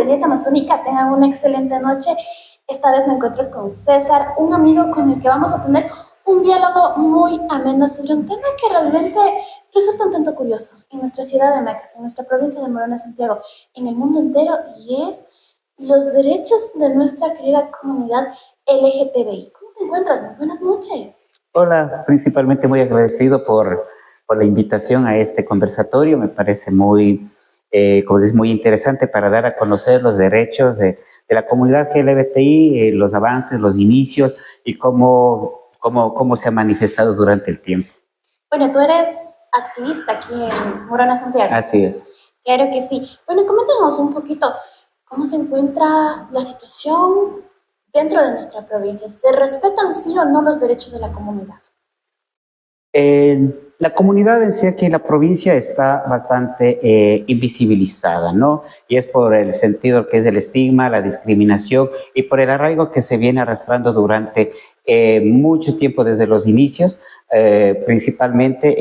Independiente Amazónica. Tengan una excelente noche. Esta vez me encuentro con César, un amigo con el que vamos a tener un diálogo muy ameno sobre un tema que realmente resulta un tanto curioso en nuestra ciudad de Mecas, en nuestra provincia de Morona, Santiago, en el mundo entero, y es los derechos de nuestra querida comunidad LGTBI. ¿Cómo te encuentras? Muy buenas noches. Hola, principalmente muy agradecido por la invitación a este conversatorio. Me parece como dices, muy interesante para dar a conocer los derechos de la comunidad LGBTI, los avances, los inicios y cómo se ha manifestado durante el tiempo. Bueno, tú eres activista aquí en Morona, Santiago. Así es. Claro que sí. Bueno, coméntanos un poquito cómo se encuentra la situación dentro de nuestra provincia. ¿Se respetan sí o no los derechos de la comunidad? La comunidad en sí aquí en la provincia está bastante invisibilizada, ¿no? Y es por el sentido que es el estigma, la discriminación y por el arraigo que se viene arrastrando durante mucho tiempo desde los inicios. Principalmente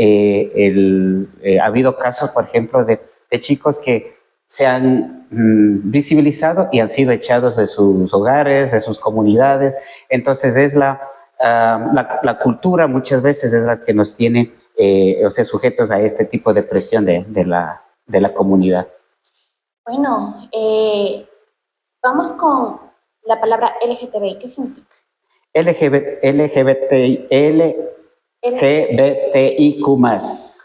ha habido casos, por ejemplo, de chicos que se han visibilizado y han sido echados de sus hogares, de sus comunidades. Entonces es la cultura muchas veces es la que nos tiene sujetos a este tipo de presión de la comunidad. Bueno, vamos con la palabra LGTBI. ¿Qué significa? LGBTIQ más.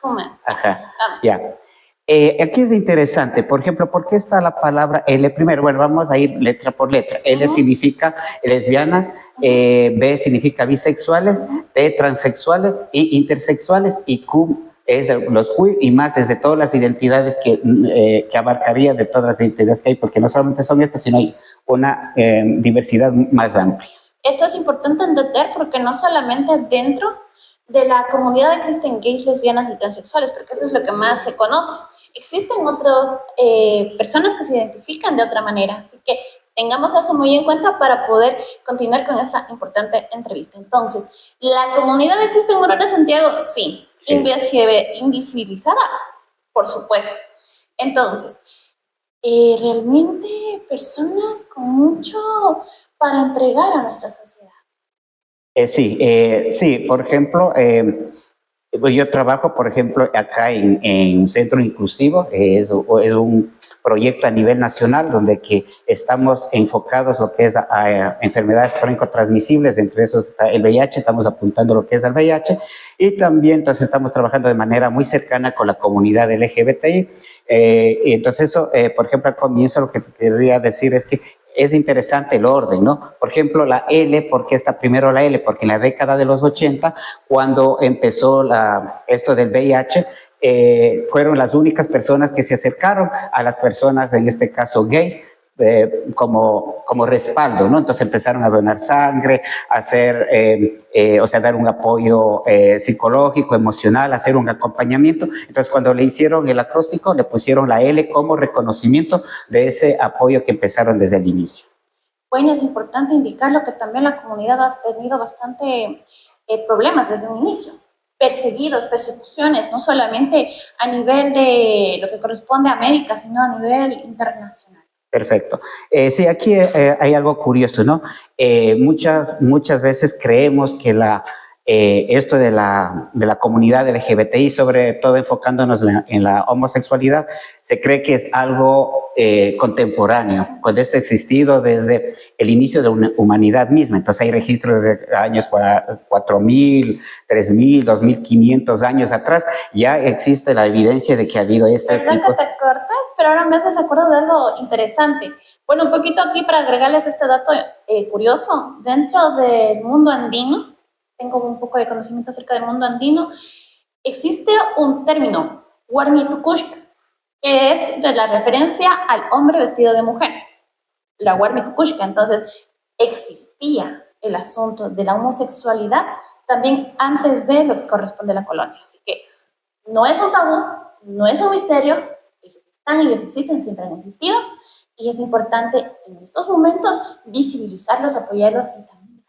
Ajá, Vamos. ya. Aquí es interesante, por ejemplo, ¿por qué está la palabra L primero? Bueno, vamos a ir letra por letra. L significa lesbianas, B significa bisexuales, T transexuales y intersexuales, y Q es de los queer y más desde todas las identidades que abarcaría de todas las identidades que hay, porque no solamente son estas, sino hay una diversidad más amplia. Esto es importante entender porque no solamente dentro de la comunidad existen gays, lesbianas y transexuales, porque eso es lo que más se conoce. Existen otras personas que se identifican de otra manera, así que tengamos eso muy en cuenta para poder continuar con esta importante entrevista. Entonces, ¿la comunidad existe en Morona, Santiago? Sí. ¿Invisibilizada? Por supuesto. Entonces, realmente personas con mucho para entregar a nuestra sociedad. Sí, por ejemplo, yo trabajo, por ejemplo, acá en un centro inclusivo, es un proyecto a nivel nacional donde que estamos enfocados lo que es a enfermedades crónico-transmisibles, entre esos está el VIH, estamos apuntando lo que es el VIH, y también entonces estamos trabajando de manera muy cercana con la comunidad LGBTI. Y entonces eso, por ejemplo, al comienzo lo que te quería decir es que es interesante el orden, ¿no? Por ejemplo, la L, ¿por qué está primero la L? Porque en la década de los 80, cuando empezó esto del VIH, fueron las únicas personas que se acercaron a las personas, en este caso gays, como respaldo, ¿no? Entonces empezaron a donar sangre, a hacer, dar un apoyo psicológico, emocional, hacer un acompañamiento. Entonces cuando le hicieron el acróstico, le pusieron la L como reconocimiento de ese apoyo que empezaron desde el inicio. Bueno, es importante indicarlo que también la comunidad ha tenido bastante problemas desde un inicio. Perseguidos, persecuciones, no solamente a nivel de lo que corresponde a América, sino a nivel internacional. Perfecto. Sí, aquí hay algo curioso, ¿no? Muchas veces creemos que esto de la comunidad LGBTI, sobre todo enfocándonos en la homosexualidad, se cree que es algo contemporáneo, cuando esto ha existido desde el inicio de una humanidad misma. Entonces hay registros de años 4.000, 3.000, 2.500 años atrás, ya existe la evidencia de que ha habido este Perdón tipo... que te corte, pero ahora me haces acuerdo de algo interesante. Bueno, un poquito aquí para agregarles este dato curioso. Dentro del mundo andino, tengo un poco de conocimiento acerca del mundo andino, existe un término, Warmitukushka, que es de la referencia al hombre vestido de mujer. La Warmitukushka, entonces, existía el asunto de la homosexualidad también antes de lo que corresponde a la colonia. Así que no es un tabú, no es un misterio, ellos están, ellos existen, siempre han existido, y es importante en estos momentos visibilizarlos, apoyarlos y también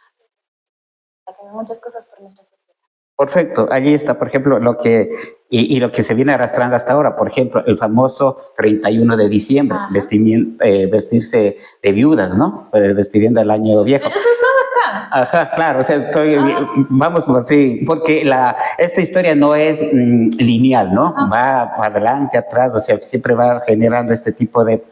para que hagan muchas cosas por nuestra sociedad. Perfecto, allí está, por ejemplo, y lo que se viene arrastrando hasta ahora, por ejemplo, el famoso 31 de diciembre, vestirse de viudas, ¿no? Despidiendo el año viejo. Pero eso es más acá. Ajá, claro, o sea, vamos así, porque esta historia no es lineal, ¿no? Va adelante, atrás, o sea, siempre va generando este tipo de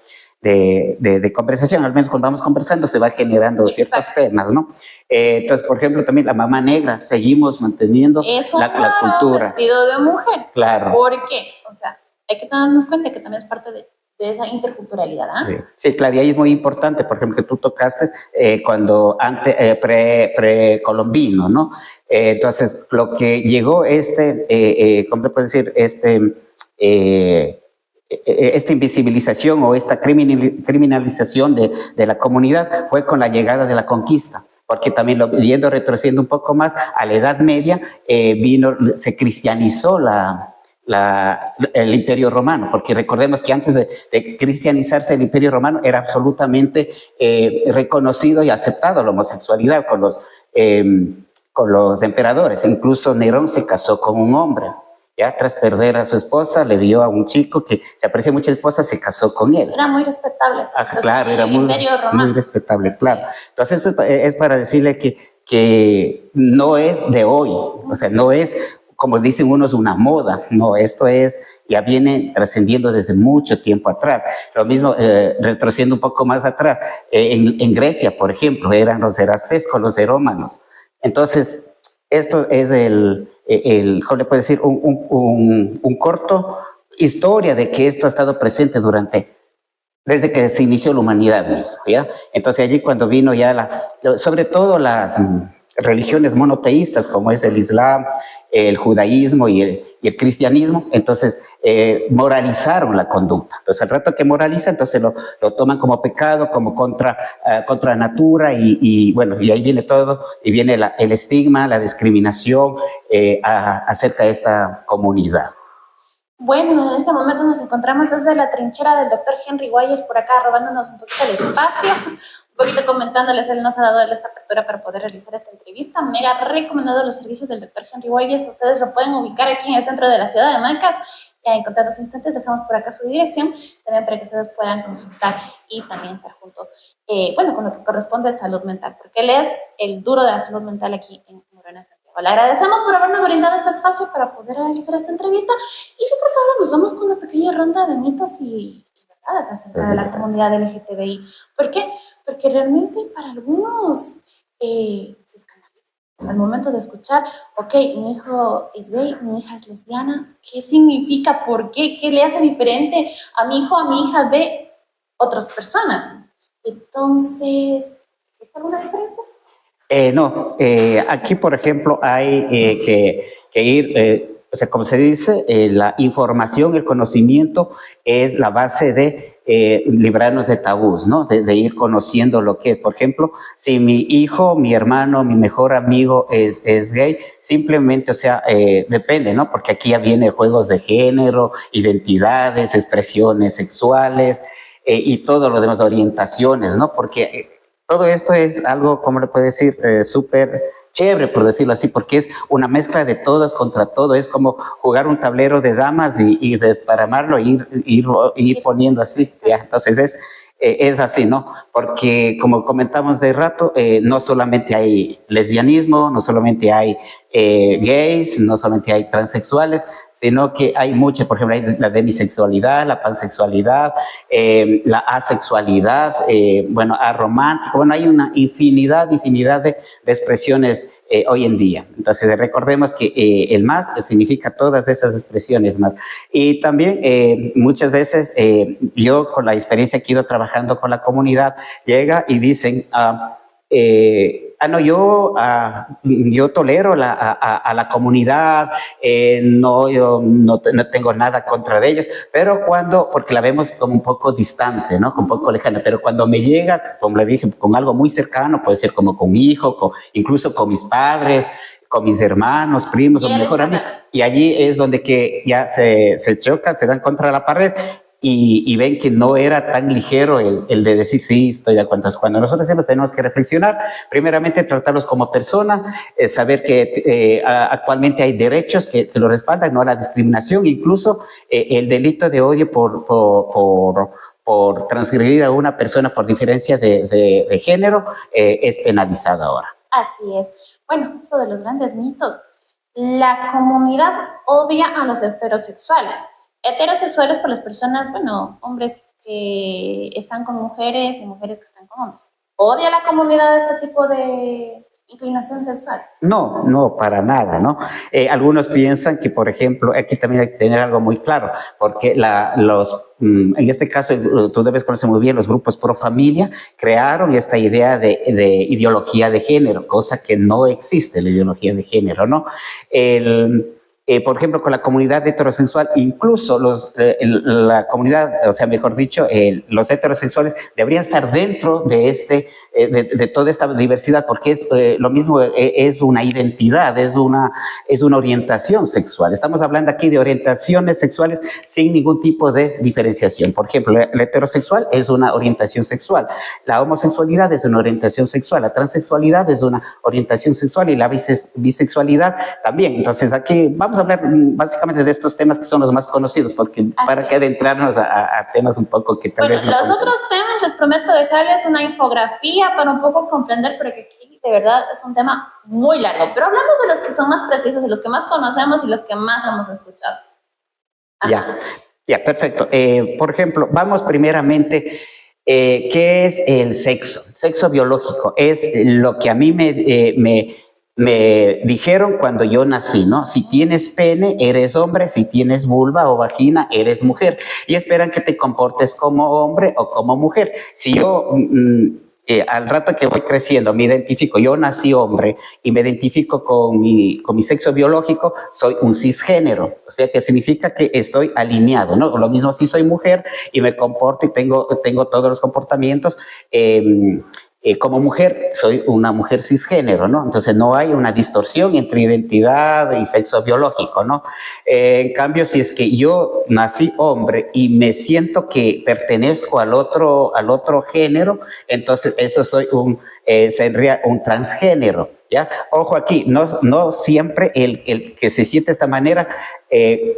conversación, al menos cuando vamos conversando se va generando ciertos temas, ¿no? Entonces, por ejemplo, también la mamá negra, seguimos manteniendo la cultura. Vestido de mujer. Claro. ¿Por qué? O sea, hay que darnos cuenta que también es parte de esa interculturalidad, ¿eh? Sí, claro, y ahí es muy importante, por ejemplo, que tú tocaste cuando antes, precolombino, ¿no? Entonces, lo que llegó ¿cómo te puedo decir? Esta invisibilización o esta criminalización de la comunidad fue con la llegada de la conquista, porque también retrocediendo un poco más a la Edad Media, se cristianizó el Imperio Romano, porque recordemos que antes de cristianizarse el Imperio Romano era absolutamente reconocido y aceptado la homosexualidad con los emperadores. Incluso Nerón se casó con un hombre. Ya tras perder a su esposa, le dio a un chico que se aprecia mucho a la esposa, se casó con él. Era muy respetable. Claro, era muy respetable, sí. Claro. Entonces esto es para decirle que no es de hoy, o sea, no es, como dicen unos, una moda, no, esto ya viene trascendiendo desde mucho tiempo atrás. Lo mismo, retrocediendo un poco más atrás, en Grecia, por ejemplo, eran los erastescos, los erómanos. Entonces, esto es ¿cómo le puedo decir? Un corto historia de que esto ha estado presente desde que se inició la humanidad mismo, ¿ya? Entonces allí cuando vino ya sobre todo las religiones monoteístas como es el Islam, el judaísmo y el cristianismo, entonces moralizaron la conducta. Entonces al rato que moraliza, entonces lo toman como pecado, como contra natura y bueno, y ahí viene todo, y viene el estigma, la discriminación acerca de esta comunidad. Bueno, en este momento nos encontramos desde la trinchera del doctor Henry Guayes por acá, robándonos un poquito el espacio, un poquito comentándoles, él nos ha dado esta apertura para poder realizar esta entrevista. Mega recomendado los servicios del doctor Henry Guayes. Ustedes lo pueden ubicar aquí en el centro de la ciudad de Mancas. Ya en contados instantes dejamos por acá su dirección, también para que ustedes puedan consultar y también estar junto, con lo que corresponde a salud mental, porque él es el duro de la salud mental aquí en Morona, Santiago. Le agradecemos por habernos brindado este espacio para poder realizar esta entrevista y por favor nos vamos con una pequeña ronda de mitos y verdades acerca de la comunidad LGTBI. ¿Por qué? Porque realmente para algunos se escandalizan al momento de escuchar, ok, mi hijo es gay, mi hija es lesbiana, ¿qué significa? ¿Por qué? ¿Qué le hace diferente a mi hijo, a mi hija de otras personas? Entonces, ¿existe alguna diferencia? No, aquí por ejemplo hay que ir, o sea, como se dice, la información, el conocimiento es la base de librarnos de tabús, ¿no? De ir conociendo lo que es. Por ejemplo, si mi hijo, mi hermano, mi mejor amigo es gay, simplemente, o sea, depende, ¿no? Porque aquí ya viene juegos de género, identidades, expresiones sexuales y todo lo demás, orientaciones, ¿no? Porque todo esto es algo, ¿cómo le puedo decir? Súper chévere, por decirlo así, porque es una mezcla de todos contra todo. Es como jugar un tablero de damas y desparamarlo e ir poniendo así. ¿Ya? Entonces es así, ¿no? Porque como comentamos de rato, no solamente hay lesbianismo, no solamente hay gays, no solamente hay transexuales, sino que hay muchas, por ejemplo, hay la demisexualidad, la pansexualidad, la asexualidad, aromántico, hay una infinidad de expresiones hoy en día. Entonces, recordemos que el más significa todas esas expresiones más. Y también muchas veces yo con la experiencia que he ido trabajando con la comunidad, llega y dicen, yo tolero a la comunidad, yo no tengo nada contra de ellos, pero porque la vemos como un poco distante, ¿no? Un poco lejana, pero cuando me llega, como le dije, con algo muy cercano, puede ser como con mi hijo, incluso con mis padres, con mis hermanos, primos, o mi mejor amigo, y allí es donde que ya se chocan, se dan contra la pared, y ven que no era tan ligero el de decir sí, estoy de acuerdo. Entonces, cuando nosotros tenemos que reflexionar, primeramente tratarlos como personas, saber que actualmente hay derechos que lo respaldan, no la discriminación, incluso el delito de odio por transgredir a una persona por diferencia de género es penalizado ahora. Así es. Bueno, otro de los grandes mitos. La comunidad odia a los heterosexuales. Heterosexuales por las personas, bueno, hombres que están con mujeres y mujeres que están con hombres. ¿Odia la comunidad este tipo de inclinación sexual? No, no, para nada, ¿no? Algunos piensan que, por ejemplo, aquí también hay que tener algo muy claro, porque en este caso, tú debes conocer muy bien, los grupos pro familia crearon esta idea de ideología de género, cosa que no existe, la ideología de género, ¿no? Por ejemplo, con la comunidad heterosexual, incluso la comunidad, o sea, mejor dicho, los heterosexuales deberían estar dentro de toda esta diversidad, porque es lo mismo, es una identidad, es una orientación sexual. Estamos hablando aquí de orientaciones sexuales sin ningún tipo de diferenciación. Por ejemplo, la heterosexual es una orientación sexual, la homosexualidad es una orientación sexual, la transexualidad es una orientación sexual y la bisexualidad también. Entonces, aquí vamos a hablar básicamente de estos temas que son los más conocidos, porque para que adentrarnos a temas un poco que tal vez no los conocemos. otros temas les prometo dejarles una infografía para un poco comprender, porque aquí de verdad es un tema muy largo, pero hablamos de los que son más precisos, de los que más conocemos y los que más hemos escuchado. Ya, perfecto. Por ejemplo, vamos primeramente, ¿qué es el sexo? Sexo biológico es lo que a mí me dijeron cuando yo nací, ¿no? Si tienes pene, eres hombre, si tienes vulva o vagina, eres mujer. Y esperan que te comportes como hombre o como mujer. Si yo, al rato que voy creciendo, me identifico, yo nací hombre y me identifico con mi sexo biológico, soy un cisgénero. O sea, que significa que estoy alineado, ¿no? Lo mismo si soy mujer y me comporto y tengo todos los comportamientos, como mujer, soy una mujer cisgénero, ¿no? Entonces no hay una distorsión entre identidad y sexo biológico, ¿no? En cambio, si es que yo nací hombre y me siento que pertenezco al otro género, entonces eso sería un transgénero, ¿ya? Ojo aquí, no siempre el que se siente de esta manera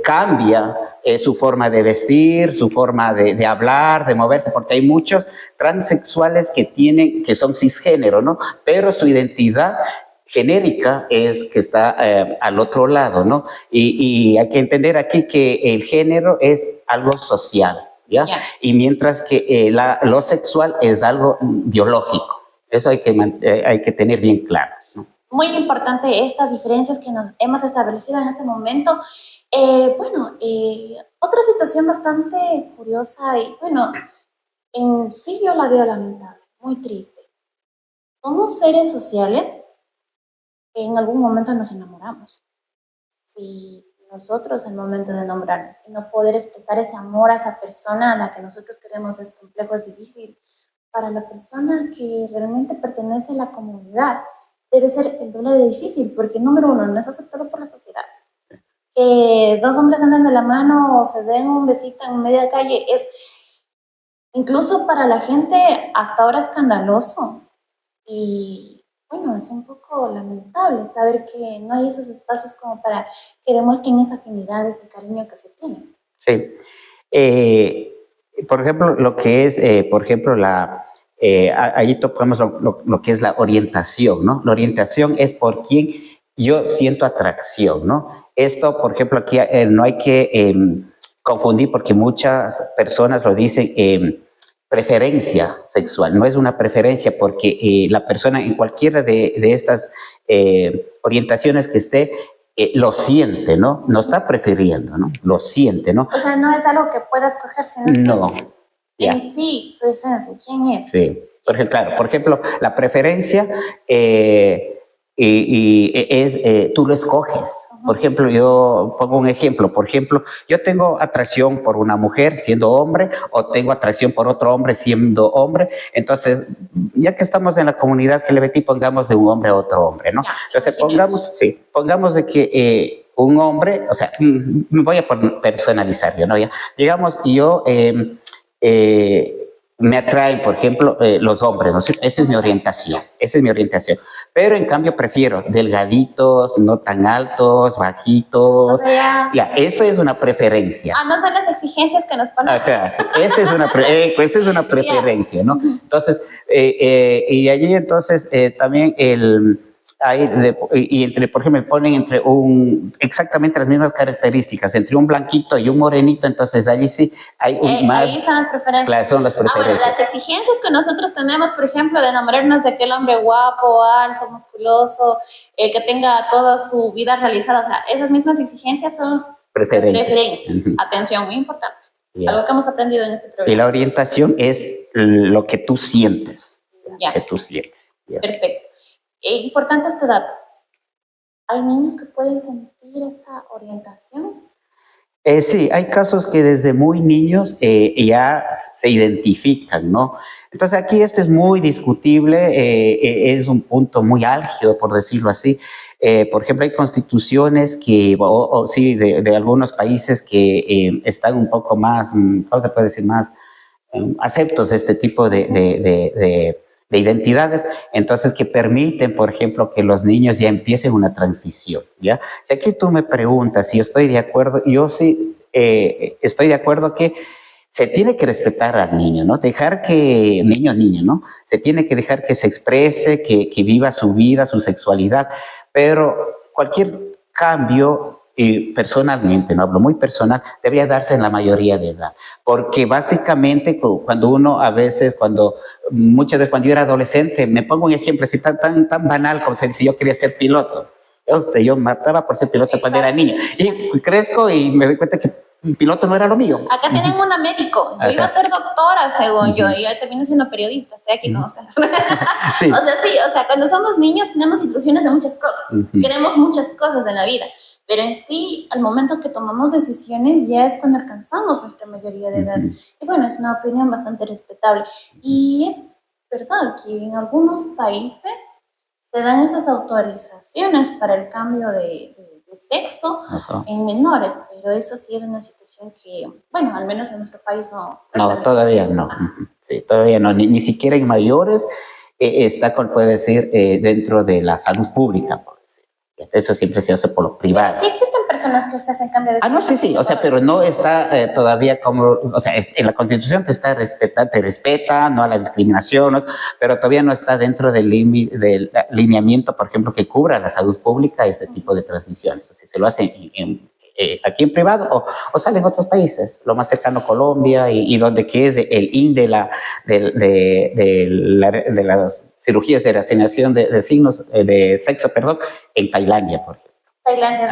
cambia su forma de vestir, su forma de hablar, de moverse, porque hay muchos transexuales que son cisgénero, ¿no? Pero su identidad genérica es que está al otro lado, ¿no? Y hay que entender aquí que el género es algo social, ¿ya? Y mientras que lo sexual es algo biológico. Eso hay que tener bien claro, ¿no? Muy importante estas diferencias que nos hemos establecido en este momento. Otra situación bastante curiosa y, bueno, en sí yo la veo lamentable, muy triste. Somos seres sociales que en algún momento nos enamoramos. Si nosotros, al momento de enamorarnos y no poder expresar ese amor a esa persona a la que nosotros queremos, es complejo, es difícil. Para la persona que realmente pertenece a la comunidad, debe ser el doble de difícil, porque número uno, no es aceptado por la sociedad. Que dos hombres anden de la mano o se den un besito en media calle es, incluso para la gente, hasta ahora escandaloso. Y bueno, es un poco lamentable saber que no hay esos espacios como para que demuestren esa afinidad, ese cariño que se tiene. Sí. Por ejemplo, lo que es, ahí tocamos lo que es la orientación, ¿no? La orientación es por quien yo siento atracción, ¿no? Esto, por ejemplo, aquí no hay que confundir, porque muchas personas lo dicen, preferencia sexual. No es una preferencia, porque la persona en cualquiera de estas orientaciones que esté, lo siente, ¿no? No está prefiriendo, ¿no? Lo siente, ¿no? O sea, no es algo que pueda escoger, sino no, que en sí, su esencia, ¿quién es? Sí, por ejemplo, la preferencia tú lo escoges, Por ejemplo, yo pongo un ejemplo. Por ejemplo, yo tengo atracción por una mujer siendo hombre o tengo atracción por otro hombre siendo hombre. Entonces, ya que estamos en la comunidad LGBT, pongamos de un hombre a otro hombre, ¿no? Ya, Entonces, imaginemos. pongamos de que un hombre, o sea, me voy a personalizar yo, ¿no? Ya, digamos, yo me atraen, por ejemplo, los hombres, ¿no? Esa es mi orientación, esa es mi orientación. Pero en cambio prefiero delgaditos, no tan altos, bajitos. O sea, Ya, eso es una preferencia. no son las exigencias que nos ponen. Ajá, sí, esa es una preferencia, ¿no? Entonces, y allí entonces también entre, por ejemplo, me ponen entre exactamente las mismas características, entre un blanquito y un morenito, entonces allí sí hay más. Ahí son las preferencias. Claro, son las preferencias. Bueno, las exigencias que nosotros tenemos, por ejemplo, de enamorarnos de aquel hombre guapo, alto, musculoso, que tenga toda su vida realizada, o sea, esas mismas exigencias son preferencias. Atención, muy importante. Yeah. Algo que hemos aprendido en este programa. Y la orientación es lo que tú sientes. Ya. Que tú sientes. Yeah. Perfecto. Importante este dato. ¿Hay niños que pueden sentir esa orientación? Sí, hay casos que desde muy niños ya se identifican, ¿no? Entonces aquí esto es muy discutible, es un punto muy álgido, por decirlo así. Por ejemplo, hay constituciones que, sí, de algunos países que están un poco más, ¿cómo se puede decir? Más aceptos de este tipo de identidades, entonces que permiten, por ejemplo, que los niños ya empiecen una transición, ¿ya? Si aquí tú me preguntas si yo estoy de acuerdo, yo sí estoy de acuerdo que se tiene que respetar al niño, ¿no? Dejar que, niño, ¿no? Se tiene que dejar que se exprese, que viva su vida, su sexualidad, pero cualquier cambio, personalmente, no hablo muy personal, debería darse en la mayoría de edad, porque básicamente cuando uno muchas veces cuando yo era adolescente, me pongo un ejemplo así tan banal como si yo quería ser piloto. Yo mataba por ser piloto cuando era niño, y crezco y me doy cuenta que piloto no era lo mío. Acá tienen una médico, yo iba a ser doctora según yo, y ya termino siendo periodista, estoy aquí con ustedes. Sí. O sea, cuando somos niños tenemos ilusiones de muchas cosas, queremos muchas cosas en la vida, pero en sí, al momento que tomamos decisiones ya es cuando alcanzamos nuestra mayoría de edad. Y bueno, es una opinión bastante respetable. Y es verdad que en algunos países se dan esas autorizaciones para el cambio de sexo en menores, pero eso sí es una situación que, bueno, al menos en nuestro país no. No, todavía no. Sí, todavía no, ni siquiera en mayores está, como puede decir, dentro de la salud pública, por decir. Eso siempre se hace por lo privado. Pero sí existen personas que se hacen cambio de sexo. No, sí, o sea, pero no está todavía como, o sea, en la Constitución te respeta, no a la discriminación, ¿no? Pero todavía no está dentro del lineamiento, por ejemplo, que cubra la salud pública este tipo de transiciones. O sea, se lo hacen aquí en privado o sale en otros países, lo más cercano Colombia y donde que es el IN de las cirugías de reasignación de signos de sexo, en Tailandia, por ejemplo. Tailandia es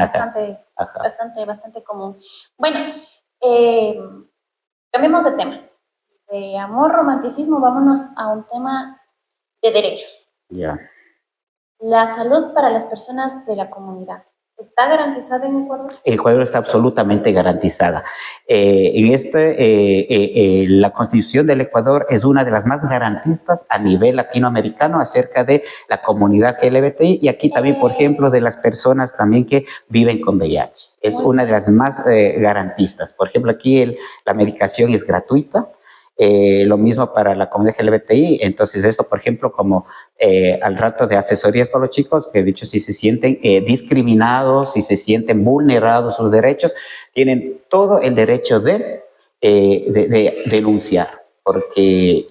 bastante común. Bueno, cambiemos de tema. De amor, romanticismo, vámonos a un tema de derechos. Ya. La salud para las personas de la comunidad. ¿Está garantizada en Ecuador? Ecuador está absolutamente garantizada. La Constitución del Ecuador es una de las más garantistas a nivel latinoamericano acerca de la comunidad LGBTI y aquí también, por ejemplo, de las personas también que viven con VIH. Es una de las más garantistas. Por ejemplo, aquí la medicación es gratuita. Lo mismo para la comunidad LGBTI, entonces esto, por ejemplo, como al rato de asesorías con los chicos, que dicho si se sienten discriminados, si se sienten vulnerados sus derechos, tienen todo el derecho de denunciar, porque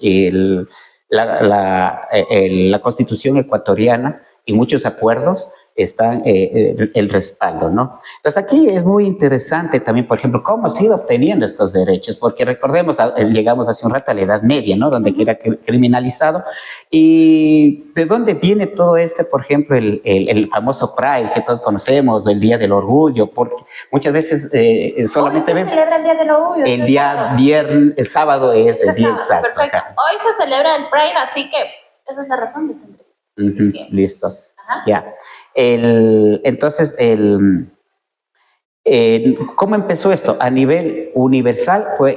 la Constitución ecuatoriana y muchos acuerdos están el respaldo, ¿no? Entonces aquí es muy interesante también, por ejemplo, cómo se ha ido obteniendo estos derechos, porque recordemos, llegamos hace un rato a la Edad Media, ¿no? Donde era criminalizado, y de dónde viene todo por ejemplo, el famoso Pride que todos conocemos, el Día del Orgullo, porque muchas veces solamente vemos... Hoy se celebra el Día del Orgullo. El día viernes, el sábado es el día exacto. Perfecto. Ajá. Hoy se celebra el Pride, así que esa es la razón de esta entrevista. Listo. Ajá. Ya. Entonces, ¿Cómo empezó esto? A nivel universal fue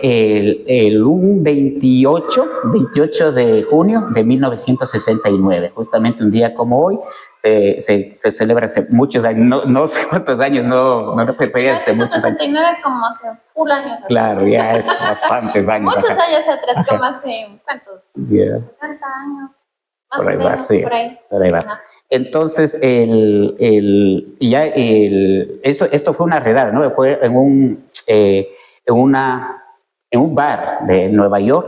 un 28 de junio de 1969, justamente un día como hoy, se celebra hace muchos años, no sé cuántos años, no recuerdo, hace muchos años. 1969 como hace full años atrás. Claro, ya es bastantes años. Muchos años atrás, como hace, ¿cuántos? Yeah. 60 años. Más Por ahí o menos, va, sí. por ahí. Por ahí va. Entonces, esto fue una redada, ¿no? Fue en un bar de Nueva York,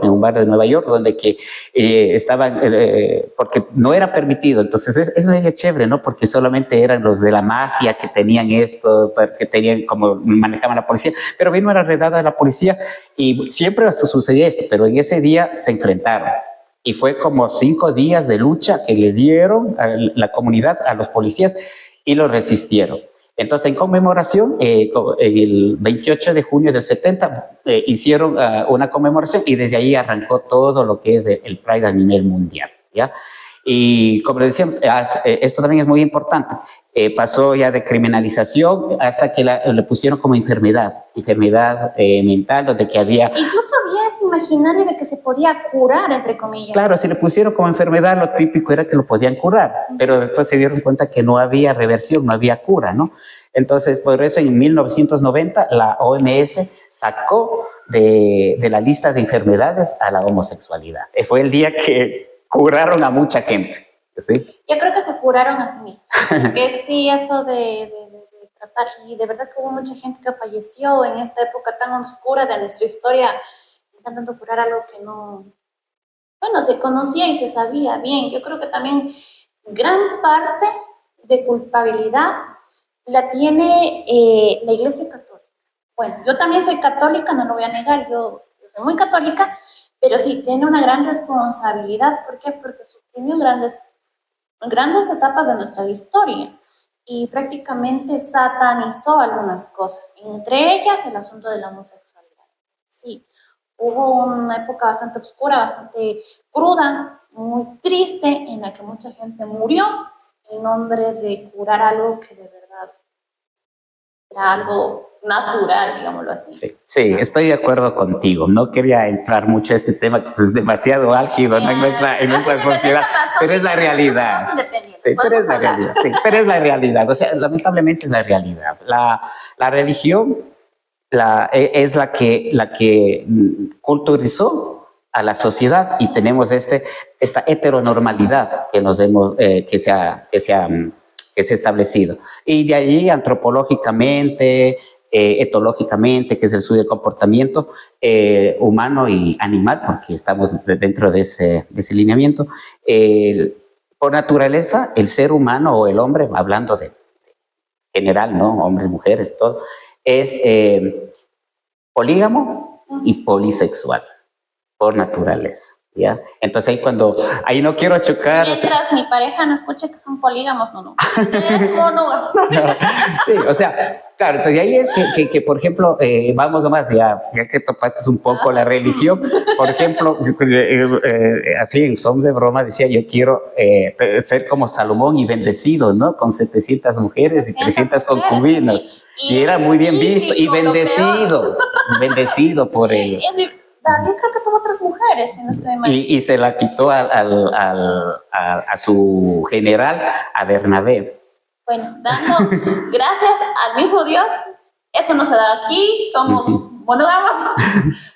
donde que estaban, porque no era permitido. Entonces, es medio chévere, ¿no? Porque solamente eran los de la mafia que tenían esto, que tenían como manejaban la policía, pero vino la redada de la policía y siempre esto sucedía esto, pero en ese día se enfrentaron. Y fue como 5 días de lucha que le dieron a la comunidad, a los policías, y lo resistieron. Entonces, en conmemoración, el 28 de junio del 70, hicieron una conmemoración y desde ahí arrancó todo lo que es el Pride a nivel mundial, ¿ya? Y como les decía, esto también es muy importante. Pasó ya de criminalización hasta que le pusieron como enfermedad mental, donde que había... Incluso había ese imaginario de que se podía curar, entre comillas. Claro, si le pusieron como enfermedad, lo típico era que lo podían curar, pero después se dieron cuenta que no había reversión, no había cura, ¿no? Entonces, por eso en 1990 la OMS sacó de la lista de enfermedades a la homosexualidad. Fue el día que curaron a mucha gente. ¿Sí? Yo creo que se curaron a sí mismos. Que sí, eso de tratar, y de verdad que hubo mucha gente que falleció en esta época tan oscura de nuestra historia, intentando curar algo que no, bueno, se conocía y se sabía bien. Yo creo que también gran parte de culpabilidad la tiene la Iglesia Católica. Bueno, yo también soy católica, no lo voy a negar, yo soy muy católica, pero sí, tiene una gran responsabilidad. ¿Por qué? Porque suprimió grandes etapas de nuestra historia y prácticamente satanizó algunas cosas, entre ellas el asunto de la homosexualidad. Sí, hubo una época bastante oscura, bastante cruda, muy triste, en la que mucha gente murió en nombre de curar algo que de verdad era algo natural, digámoslo así. Sí, estoy de acuerdo contigo. No quería entrar mucho a este tema que es demasiado álgido, ¿no? en nuestra sociedad, pero es la realidad. Sí, pero es la realidad. Sí, pero es la realidad. O sea, lamentablemente es la realidad. La religión es la que culturizó a la sociedad y tenemos esta heteronormalidad que se ha establecido. Y de ahí antropológicamente, etológicamente, que es el estudio del comportamiento humano y animal, porque estamos dentro de ese lineamiento. Por naturaleza, el ser humano o el hombre, hablando de general, ¿no? Hombres, mujeres, todo, es polígamo y polisexual, por naturaleza. ¿Ya? Entonces ahí no quiero chocar. Mientras mi pareja no escuche que son polígamos, no. Es monógamo. Sí, o sea, claro, entonces ahí es que por ejemplo, vamos nomás, ya que topaste un poco la religión, por ejemplo, así en son de broma decía, yo quiero ser como Salomón y bendecido, ¿no? Con 700 mujeres y 300 concubinas. Y era muy bien visto, y bendecido por él. David creo que tuvo 3 mujeres, si no estoy mal. Y se la quitó a su general, a Bernabé. Bueno, dando gracias al mismo Dios, eso no se da aquí, somos monógamos,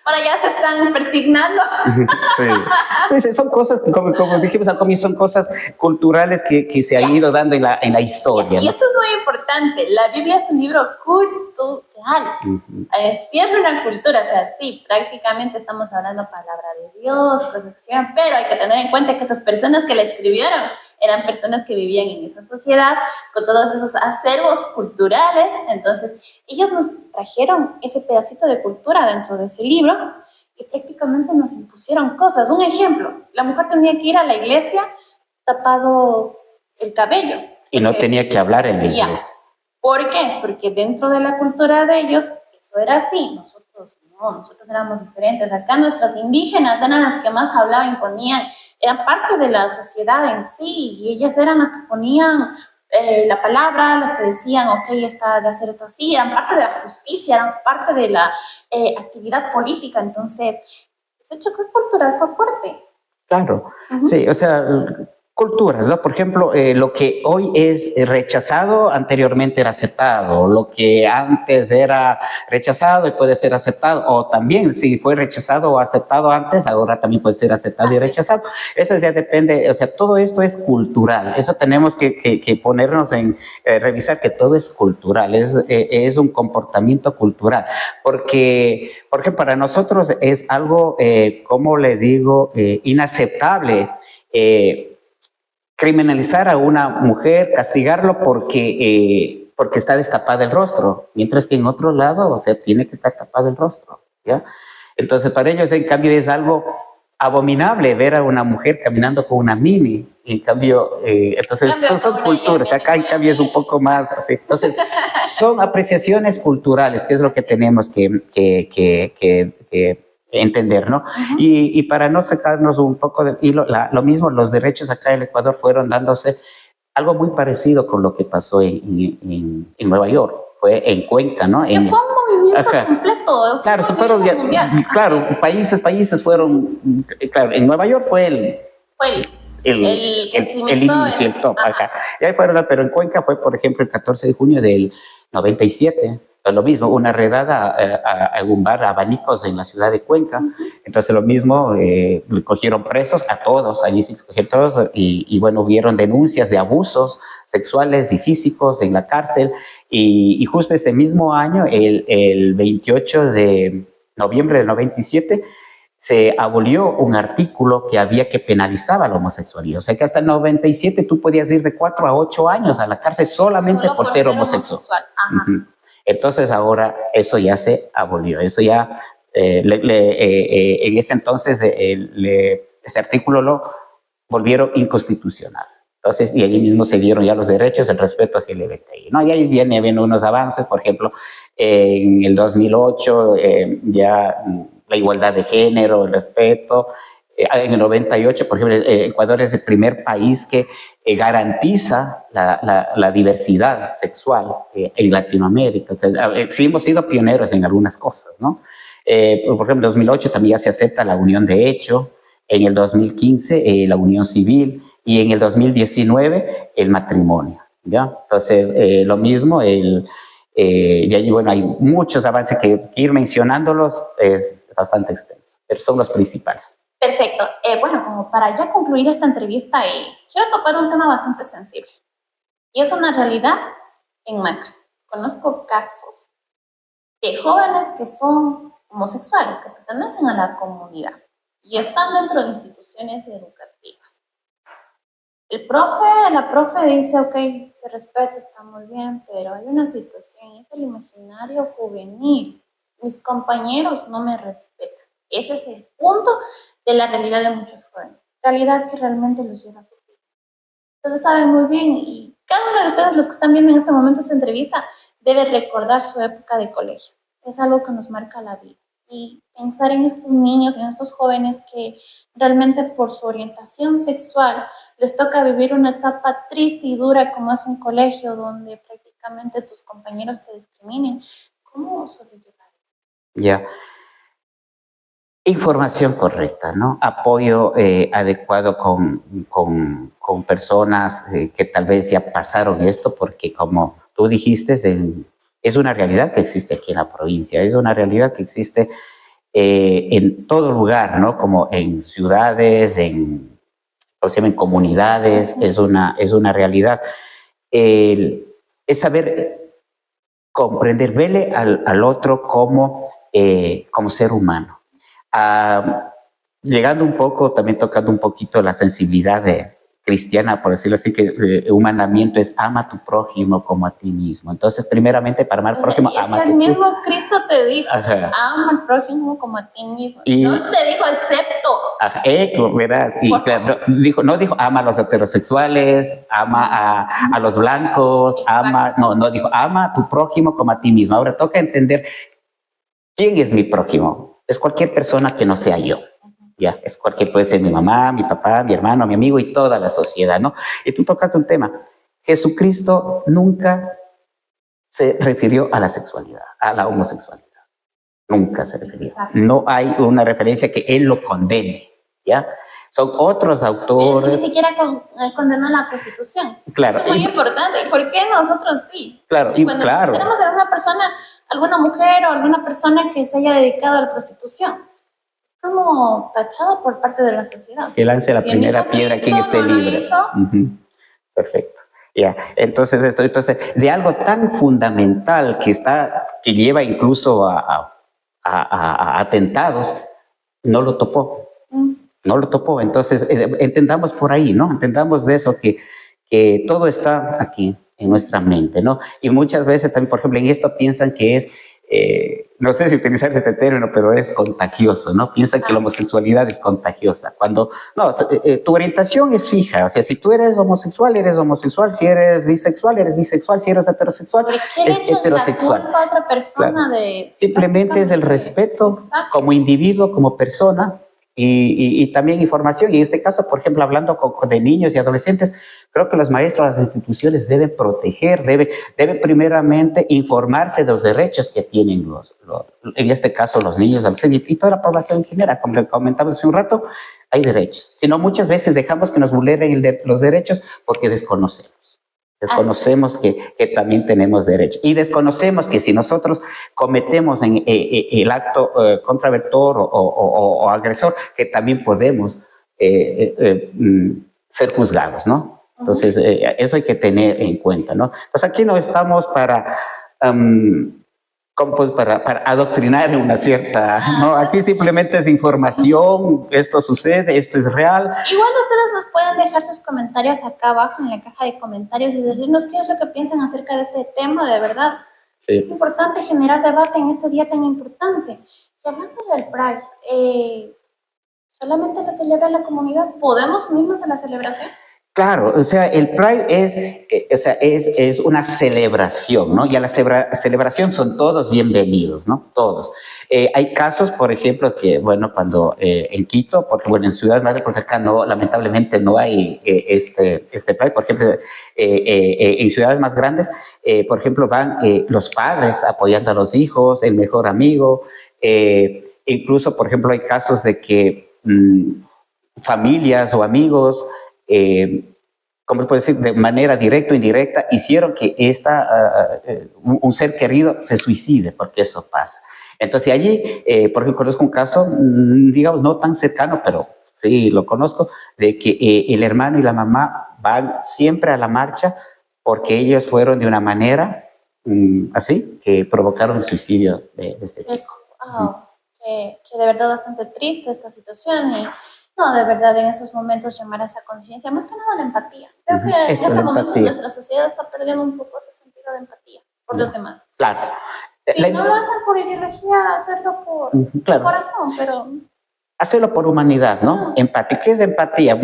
ahora ya se están persignando. Sí, son cosas, como dijimos al comienzo, son cosas culturales que se han ido dando en la historia. Y esto es muy importante, la Biblia es un libro cultural, siempre una cultura, o sea, sí, prácticamente estamos hablando palabra de Dios, cosas que se llaman, pero hay que tener en cuenta que esas personas que la escribieron eran personas que vivían en esa sociedad con todos esos acervos culturales. Entonces ellos nos trajeron ese pedacito de cultura dentro de ese libro y prácticamente nos impusieron cosas. Un ejemplo, la mujer tenía que ir a la iglesia tapado el cabello. Y no tenía que hablar en la iglesia. ¿Por qué? Porque dentro de la cultura de ellos eso era así. Nosotros éramos diferentes. Acá nuestras indígenas eran las que más hablaban y ponían, eran parte de la sociedad en sí, y ellas eran las que ponían la palabra, las que decían, ok, está de hacer esto así, eran parte de la justicia, eran parte de la actividad política. Entonces, ese choque cultural fue fuerte. Claro, sí, o sea, culturas, ¿no? Por ejemplo, lo que hoy es rechazado, anteriormente era aceptado, lo que antes era rechazado y puede ser aceptado, o también si fue rechazado o aceptado antes, ahora también puede ser aceptado y rechazado. Eso ya depende, o sea, todo esto es cultural, eso tenemos que ponernos en revisar que todo es cultural, es un comportamiento cultural, porque para nosotros es algo, ¿cómo le digo?, inaceptable. Criminalizar a una mujer, castigarlo porque está destapada el rostro, mientras que en otro lado, o sea, tiene que estar tapado el rostro, ¿ya? Entonces, para ellos, en cambio, es algo abominable ver a una mujer caminando con una mini. En cambio, entonces, son culturas. Acá, en cambio, es un poco más así. Entonces, son apreciaciones culturales, que es lo que tenemos que entender, ¿no? Y para no sacarnos un poco del hilo, lo mismo, los derechos acá en Ecuador fueron dándose algo muy parecido con lo que pasó en Nueva York, fue en Cuenca, ¿no? Que fue un movimiento completo. Claro, claro, países fueron, claro, en Nueva York fue el inicio, el top, y ahí fueron, pero en Cuenca fue, por ejemplo, el 14 de junio del 97, lo mismo, una redada a un bar, abanicos en la ciudad de Cuenca. Entonces lo mismo, cogieron presos a todos, allí se cogieron todos, y bueno, hubieron denuncias de abusos sexuales y físicos en la cárcel, y justo ese mismo año, el 28 de noviembre del 97, se abolió un artículo que penalizaba la homosexualidad. O sea que hasta el 97 tú podías ir de 4 a 8 años a la cárcel solamente por ser homosexual. Entonces ahora eso ya se abolió, eso ya, en ese entonces ese artículo lo volvieron inconstitucional. Entonces, y allí mismo se dieron ya los derechos, el respeto a LGBTI, ¿no? Y ahí vienen unos avances, por ejemplo, en el 2008 ya la igualdad de género, el respeto. En el 98, por ejemplo, Ecuador es el primer país que garantiza la diversidad sexual en Latinoamérica. Entonces, sí hemos sido pioneros en algunas cosas, ¿no? Por ejemplo, en 2008 también ya se acepta la unión de hecho, en el 2015 la unión civil, y en el 2019 el matrimonio, ¿ya? Entonces, lo mismo, y allí, bueno, hay muchos avances que ir mencionándolos es bastante extenso, pero son los principales. Perfecto. Bueno, como para ya concluir esta entrevista, quiero tocar un tema bastante sensible. Y es una realidad en Macas. Conozco casos de jóvenes que son homosexuales, que pertenecen a la comunidad y están dentro de instituciones educativas. La profe dice, ok, te respeto, está muy bien, pero hay una situación, es el imaginario juvenil. Mis compañeros no me respetan. Ese es el punto de la realidad de muchos jóvenes, realidad que realmente los lleva a sufrir. Ustedes saben muy bien, y cada uno de ustedes, los que están viendo en este momento esta entrevista, debe recordar su época de colegio. Es algo que nos marca la vida. Y pensar en estos niños, en estos jóvenes que realmente por su orientación sexual les toca vivir una etapa triste y dura como es un colegio donde prácticamente tus compañeros te discriminen. ¿Cómo sobrellevar? Ya. Información correcta, ¿no? Apoyo adecuado con personas que tal vez ya pasaron esto, porque como tú dijiste, es una realidad que existe aquí en la provincia, es una realidad que existe en todo lugar, ¿no? Como en ciudades, en comunidades, es una realidad. Es saber comprender, verle al otro como ser humano. Llegando un poco, también tocando un poquito la sensibilidad cristiana, por decirlo así, que un mandamiento es ama a tu prójimo como a ti mismo. Entonces, primeramente, para amar al prójimo, ama a tu prójimo. El mismo Cristo te dijo, ama al prójimo como a ti mismo. Y no te dijo acepto. Verás, y claro, no dijo ama a los heterosexuales, ama a los blancos, no dijo ama a tu prójimo como a ti mismo. Ahora toca entender quién es mi prójimo. Es cualquier persona que no sea yo. Ya, es puede ser mi mamá, mi papá, mi hermano, mi amigo y toda la sociedad, ¿no? Y tú tocaste un tema. Jesucristo nunca se refirió a la sexualidad, a la homosexualidad. Nunca se refirió. Exacto. No hay una referencia que él lo condene, ¿ya? Son otros autores. Eso ni siquiera condenó la prostitución. Claro. Eso es muy importante. ¿Y por qué nosotros sí? Claro, y cuando claro. tenemos a alguna persona, alguna mujer o alguna persona que se haya dedicado a la prostitución, como tachado por parte de la sociedad. Que lance la Si el primera mismo piedra quien Cristo esté no lo libre. hizo, Perfecto. Ya, entonces de algo tan fundamental que lleva incluso a atentados, no lo topó. No lo topó. Entonces, entendamos por ahí, ¿no? Entendamos de eso, que todo está aquí, en nuestra mente, ¿no? Y muchas veces también, por ejemplo, en esto piensan que es, no sé si utilizar este término, pero es contagioso, ¿no? Piensan que la homosexualidad es contagiosa. Cuando, no, tu orientación es fija. O sea, si tú eres homosexual, eres homosexual. Si eres bisexual, eres bisexual. Si eres heterosexual, ¿por qué le es echas heterosexual. la culpa a otra persona? Claro. De Simplemente es el respeto. Exacto. Como individuo, como persona, y también información. Y en este caso, por ejemplo, hablando de niños y adolescentes, creo que los maestros, las instituciones deben proteger, deben primeramente informarse de los derechos que tienen en este caso los niños, adolescentes y toda la población en general. Como comentamos hace un rato, hay derechos. Sino muchas veces dejamos que nos vulneren los derechos porque desconocemos. Desconocemos que también tenemos derechos. Y desconocemos que si nosotros cometemos el acto contraventor o agresor, que también podemos ser juzgados, ¿no? Entonces, eso hay que tener en cuenta, ¿no? Pues aquí no estamos para adoctrinar en una cierta, ¿no? Aquí simplemente es información, esto sucede, esto es real. Igual ustedes nos pueden dejar sus comentarios acá abajo en la caja de comentarios y decirnos qué es lo que piensan acerca de este tema, de verdad. Sí. Es importante generar debate en este día tan importante. Y hablando del Pride, ¿solamente lo celebra la comunidad? ¿Podemos unirnos a la celebración? Claro, o sea, el Pride es una celebración, ¿no? Y a la celebración son todos bienvenidos, ¿no? Todos. Hay casos, por ejemplo, que, bueno, cuando en Quito, porque, bueno, en ciudades más, porque acá no, lamentablemente no hay este Pride, por ejemplo, en ciudades más grandes, por ejemplo, van los padres apoyando a los hijos, el mejor amigo, incluso, por ejemplo, hay casos de que familias o amigos, ¿cómo se puede decir? De manera directa o indirecta, hicieron que un ser querido se suicide, porque eso pasa. Entonces allí, por ejemplo, conozco un caso, digamos, no tan cercano, pero sí lo conozco, de que el hermano y la mamá van siempre a la marcha porque ellos fueron de una manera así, que provocaron el suicidio de este chico. Que de verdad bastante triste esta situación y no, de verdad, en esos momentos llamar a esa conciencia, más que nada la empatía. Creo que en este momento nuestra sociedad está perdiendo un poco ese sentido de empatía por los demás. Claro. Si no lo hacen por ideología, hacerlo por corazón, pero... Hacerlo por humanidad, ¿no? Empatía. ¿Qué es empatía?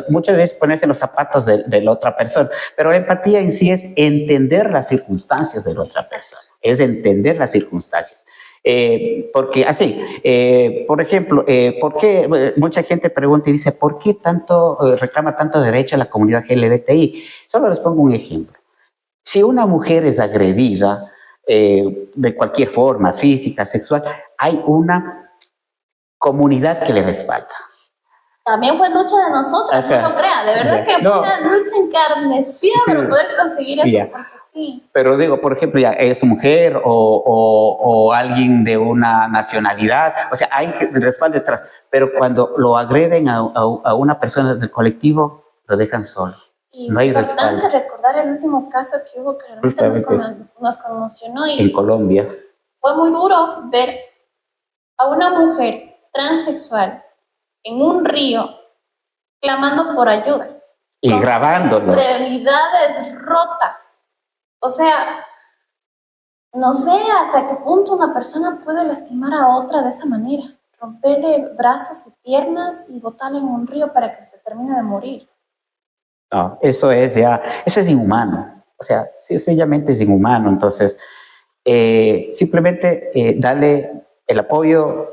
Muchas veces ponerse en los zapatos de la otra persona, pero la empatía en sí es entender las circunstancias de la otra persona, es entender las circunstancias. Porque así, por ejemplo, ¿por qué mucha gente pregunta y dice, ¿por qué reclama tanto derecho a la comunidad LGBTI? Solo les pongo un ejemplo. Si una mujer es agredida de cualquier forma, física, sexual, hay una comunidad que le respalda. También fue lucha de nosotros, no lo crea, de verdad que fue una lucha encarnecida para poder conseguir eso. Sí. Pero digo, por ejemplo, ya es mujer o alguien de una nacionalidad, o sea, hay respaldo detrás, pero cuando lo agreden a una persona del colectivo, lo dejan solo. Y no hay respaldo. Es importante recordar el último caso que hubo que realmente nos conmocionó. Y en Colombia. Fue muy duro ver a una mujer transexual en un río clamando por ayuda. Y grabándolo. Extremidades rotas. O sea, no sé hasta qué punto una persona puede lastimar a otra de esa manera. Romperle brazos y piernas y botarle en un río para que se termine de morir. No, eso es inhumano. O sea, sencillamente es inhumano. Entonces, simplemente dale el apoyo,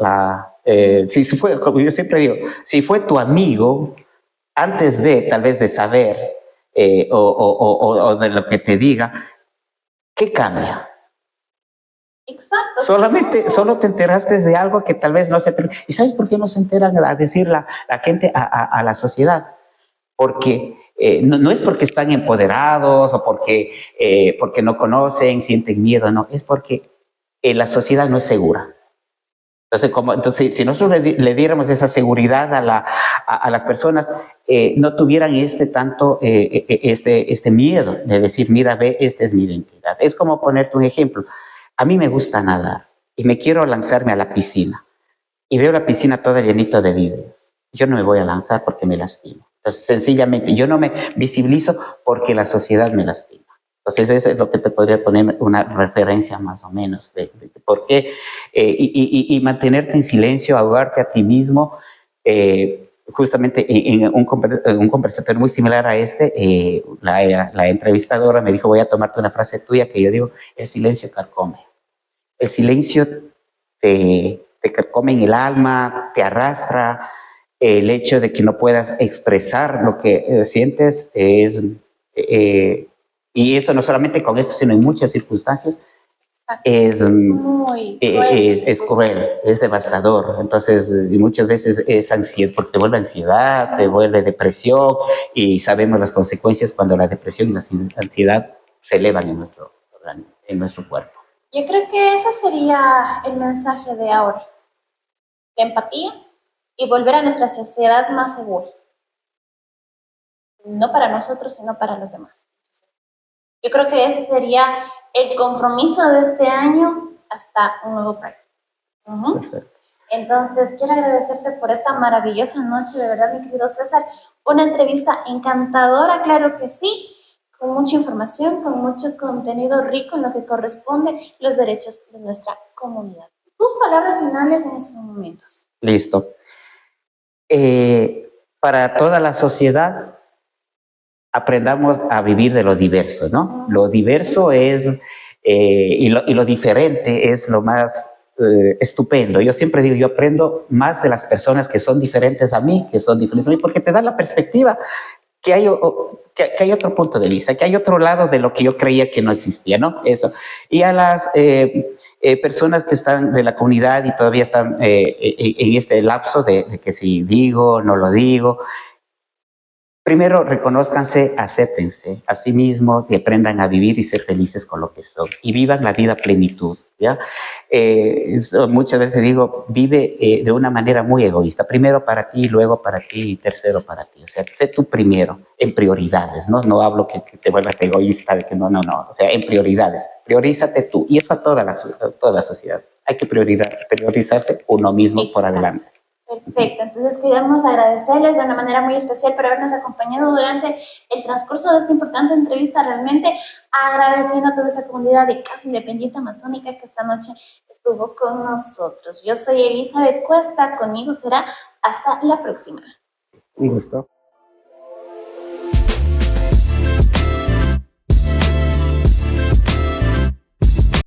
si fue, como yo siempre digo, si fue tu amigo, antes de, tal vez de saber o de lo que te diga, ¿qué cambia? Exacto. Solamente, solo te enteraste de algo que tal vez no se... ¿Y sabes por qué no se enteran a decir la gente a la sociedad? Porque no es porque están empoderados o porque no conocen, sienten miedo, no, es porque la sociedad no es segura. Entonces, si nosotros le diéramos esa seguridad a las personas, no tuvieran este miedo de decir, mira, ve, esta es mi identidad. Es como ponerte un ejemplo. A mí me gusta nadar y me quiero lanzarme a la piscina y veo la piscina toda llenita de vidrios. Yo no me voy a lanzar porque me lastimo. Entonces, sencillamente, yo no me visibilizo porque la sociedad me lastima. Entonces, eso es lo que te podría poner una referencia más o menos de por qué. Y mantenerte en silencio, ahogarte a ti mismo. Justamente en un conversatorio muy similar a la entrevistadora me dijo, voy a tomarte una frase tuya que yo digo, el silencio carcome. El silencio te carcome en el alma, te arrastra. El hecho de que no puedas expresar lo que sientes es... y esto no solamente con esto, sino en muchas circunstancias, es cruel, es devastador. Entonces, y muchas veces es ansiedad, porque te vuelve ansiedad, te vuelve depresión, y sabemos las consecuencias cuando la depresión y la ansiedad se elevan en nuestro cuerpo. Yo creo que ese sería el mensaje de ahora. La empatía y volver a nuestra sociedad más segura. No para nosotros, sino para los demás. Yo creo que ese sería el compromiso de este año hasta un nuevo proyecto. Entonces, quiero agradecerte por esta maravillosa noche, de verdad, mi querido César. Una entrevista encantadora, claro que sí, con mucha información, con mucho contenido rico en lo que corresponde los derechos de nuestra comunidad. Tus palabras finales en esos momentos. Listo. Para toda la sociedad, aprendamos a vivir de lo diverso, ¿no? Lo diverso es, y lo diferente es lo más estupendo. Yo siempre digo, yo aprendo más de las personas que son diferentes a mí, porque te dan la perspectiva que hay otro punto de vista, que hay otro lado de lo que yo creía que no existía, ¿no? Eso. Y a las personas que están de la comunidad y todavía están en este lapso de que si digo, no lo digo, primero, reconózcanse, acéptense a sí mismos y aprendan a vivir y ser felices con lo que son. Y vivan la vida a plenitud, ¿ya? Muchas veces digo, vive de una manera muy egoísta. Primero para ti, luego para ti y tercero para ti. O sea, sé tú primero, en prioridades, ¿no? No hablo que te vuelvas egoísta, de que no. O sea, en prioridades. Priorízate tú. Y eso a toda la sociedad. Hay que priorizarse uno mismo por adelante. Perfecto, entonces queremos agradecerles de una manera muy especial por habernos acompañado durante el transcurso de esta importante entrevista, realmente agradeciendo a toda esa comunidad de Casa Independiente Amazónica que esta noche estuvo con nosotros. Yo soy Elizabeth Cuesta, conmigo será hasta la próxima. Un gusto.